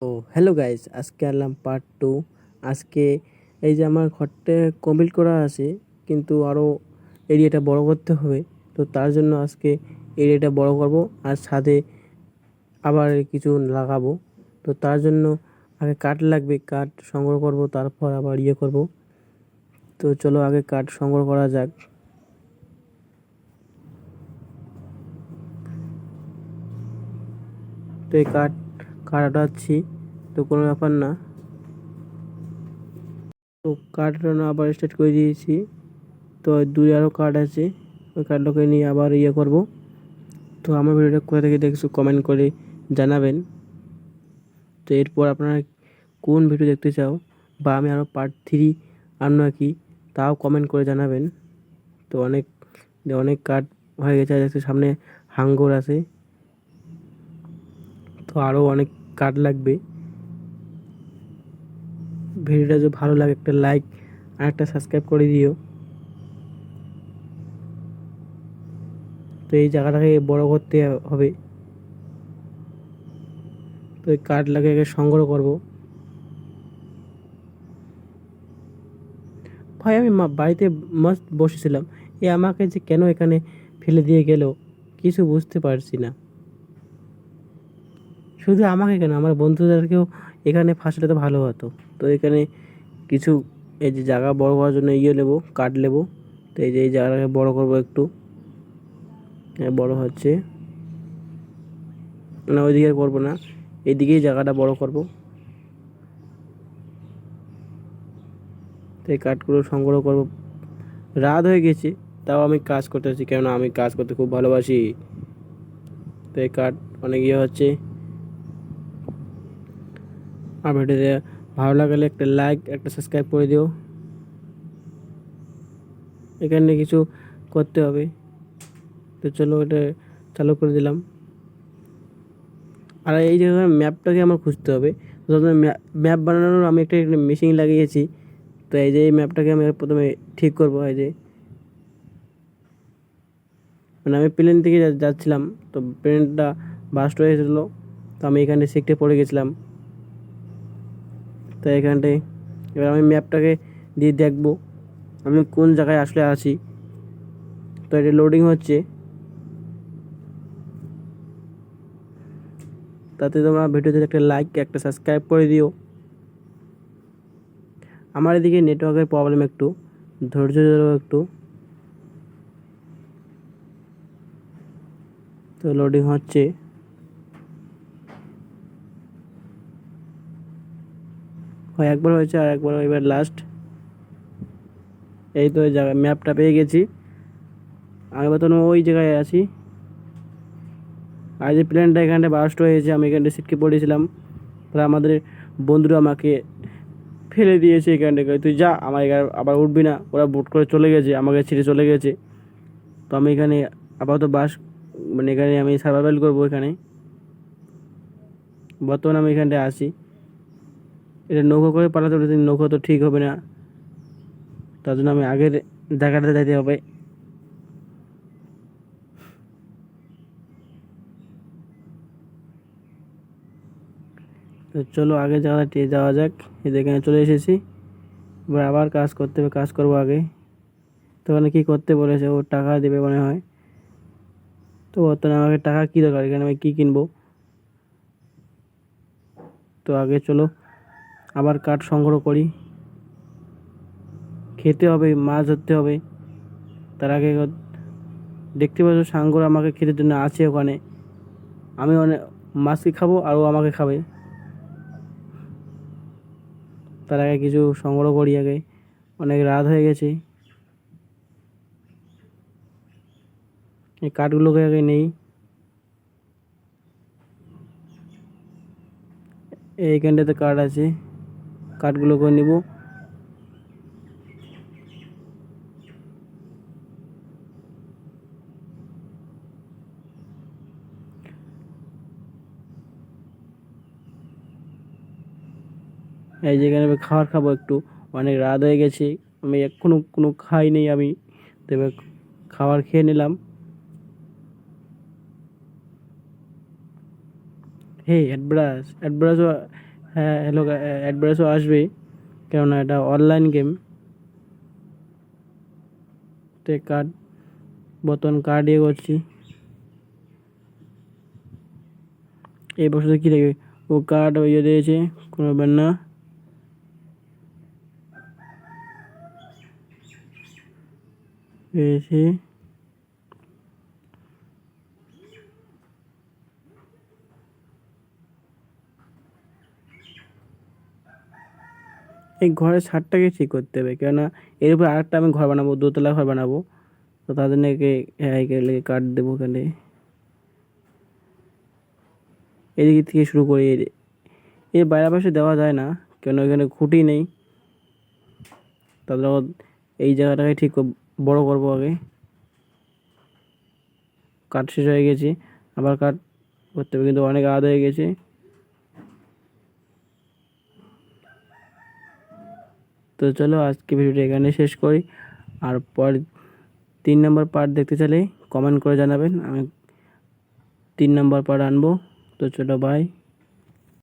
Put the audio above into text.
ও hello guys, আজকে আনলাম part 2। আজকে এই যে আমার ঘরটা কমপ্লিট করা আছে, কিন্তু আরও এরিয়াটা বড় করতে হবে। তো তার জন্য আজকে এরিয়াটা বড় করব আর ছাদে আবার কিছু লাগাবো। তো তার জন্য আগে কাঠ লাগবে, কাঠ সংগ্রহ করব, তারপর আবার করব। তো চলো আগে কাঠ সংগ্রহ করা যাক। তো এই কাঠ কাটাচ্ছি, তো কোনো ব্যাপার না। তো কাটানো আবার স্টার্ট করে দিয়েছি। তো দূরে আরও কার্ড আছে, ওই কার্ডটাকে নিয়ে আবার করব। তো আমার ভিডিওটা কোথা থেকে দেখছো কমেন্ট করে জানাবেন। তো এরপর আপনারা কোন ভিডিও দেখতে চাও, বা আমি আরও পার্ট 3 আনবো নাকি, তাও কমেন্ট করে জানাবেন। তো অনেক অনেক কার্ড হয়ে গেছে, দেখতে সামনে হাঙ্গর আছে। তো আরও অনেক কার্ড লাগবে। ভিডিওটা যদি ভালো লাগে একটা লাইক আর একটা সাবস্ক্রাইব করে দিও। তো এই জায়গাটাকে বড় করতে হবে। তো এই কার্ড লাগিয়ে সংগ্রহ করব। ভাই আমি বাড়িতে মস্ত বসেছিলাম, আমাকে যে কেন এখানে ফেলে দিয়ে গেল কিছু বুঝতে পারছি না। শুধু আমাকে কেন, আমার বন্ধুদেরকেও এখানে ফাঁসলে তো ভালো হতো। তো এখানে কিছু এই যে জায়গা বড় করার জন্য নেবো, কাঠ নেবো। তো এই যে এই জায়গাটাকে বড় করবো একটু। বড় হচ্ছে না, ওইদিকে করবো না, এইদিকেই জায়গাটা বড় করব। তো এই কাঠগুলো সংগ্রহ করব। রাত হয়ে গেছে, তাও আমি কাজ করতেছি, কেননা আমি কাজ করতে খুব ভালোবাসি। তো এই কাঠ অনেক হচ্ছে। আর ভিডিওতে ভালো লাগলে একটা লাইক একটা সাবস্ক্রাইব করে দিও। এখানে কিছু করতে হবে। তো চলো এটা চালু করে দিলাম। আর এই জায়গায় ম্যাপটাকে আমার খুঁজতে হবে। তো ম্যাপ বানানোর আমি একটা মেশিন লাগিয়েছি। তো এই যে এই ম্যাপটাকে আমি প্রথমে ঠিক করব। এই যে মানে আমি প্লেন থেকে যাচ্ছিলাম, তো প্লেনটা বাস্ট হয়ে গেছিলো। তো আমি এখানে শিখতে পড়ে গেছিলাম। তো এখানটায় এবার আমি ম্যাপটাকে দিয়ে দেখব আমি কোন জায়গায় আসলে আছি। তো এটা লোডিং হচ্ছে, তাতে তোমরা ভিডিওতে একটা লাইক একটা সাবস্ক্রাইব করে দিও। আমার এদিকে নেটওয়ার্কের প্রবলেম, একটু ধৈর্য ধরো একটু। তো লোডিং হচ্ছে। হয় একবার হয়েছে আর একবার, এবার লাস্ট। এই তো ওই জায়গায় ম্যাপটা পেয়ে গেছি। আমি বর্তমানে ওই জায়গায় আছি। আর যে প্লেনটা এখানটা বাস্ট হয়েছে, আমি এখানটা সিটকে পড়েছিলাম। তারা আমাদের বন্ধুরা আমাকে ফেলে দিয়েছে এখান থেকে, তুই যা, আমার এখানে আবার উঠবি না। ওরা বুট করে চলে গেছে, আমাকে ছেড়ে চলে গেছে। তো আমি এখানে আপাতত মানে এখানে আমি সার্ভাইভাল করবো। এখানে বর্তমানে আমি এখানটায় আসি। এটা নৌকো করে পালাতে হবে, নৌকো তো ঠিক হবে না। তার জন্য আমি আগের জায়গাটাতে যেতে হবে। তো চলো আগের জায়গাটা যাওয়া যাক। এখানে চলে এসেছি। এবার আবার কাজ করতে হবে, কাজ করবো আগে। তো ওখানে কী করতে বলেছে, ও টাকা দেবে মনে হয়। তো বর্তমানে আমাকে টাকা কী দরকার, এখানে আমি কী কিনবো। তো আগে চলো আবার কাঠ সংগ্রহ করি। খেতে হবে, মাছ ধরতে হবে। তার আগে দেখতে পাচ্ছ সাঙ্গর আমাকে খেতে জন্য আছে ওখানে। আমি অনেক মাছকে খাবো আর ও আমাকে খাবে। তার আগে কিছু সংগ্রহ করি আগে, অনেক রাত হয়ে গেছে। এই কাঠগুলোকে আগে নেই। এইখানটাতে কাঠ আছে, কাঠগুলোকে নেব। এই যেখানে আমি খাবার খাবো একটু, অনেক রাত হয়ে গেছে। আমি এখনো কোনো খাইনি আমি। তো এবার খাবার খেয়ে নিলাম। হে অ্যাডব্রাস, অ্যাডব্রাসও হ্যাঁ হ্যালো, অ্যাডভার্টাইজও আসবে, কেননা এটা অনলাইন গেম। তো কার্ড, বর্তমান কার্ড ইয়ে করছি। এই বছর কী দেখবে, ও কার্ড ইয়ে দিয়েছে, কোনো ব্যাপার না। পেয়েছি। এই ঘরের ছাদটাকে ঠিক করতে হবে, কেননা এর উপরে আরেকটা আমি ঘর বানাবো, দোতলা ঘর বানাবো। তো তার জন্য একে লেগে কাঠ দেবো এখানে। এদিক থেকে শুরু করি, এর বাইরে পাশে দেওয়া যায় না, কেন এখানে খুঁটি নেই। তাহলে এই জায়গাটাকে ঠিক বড় করবো আগে। কাঠ শেষ হয়ে গেছে, আবার কাঠ করতে হবে, কিন্তু অনেক আলাদা হয়ে গেছে। তো চলো আজকে ভিডিওটা এখানে শেষ করি। আর পর 3 নম্বর পার্ট দেখতে চাইলে কমেন্ট করে জানাবেন, আমি 3 নম্বর পার্ট আনবো। তো চলো বাই।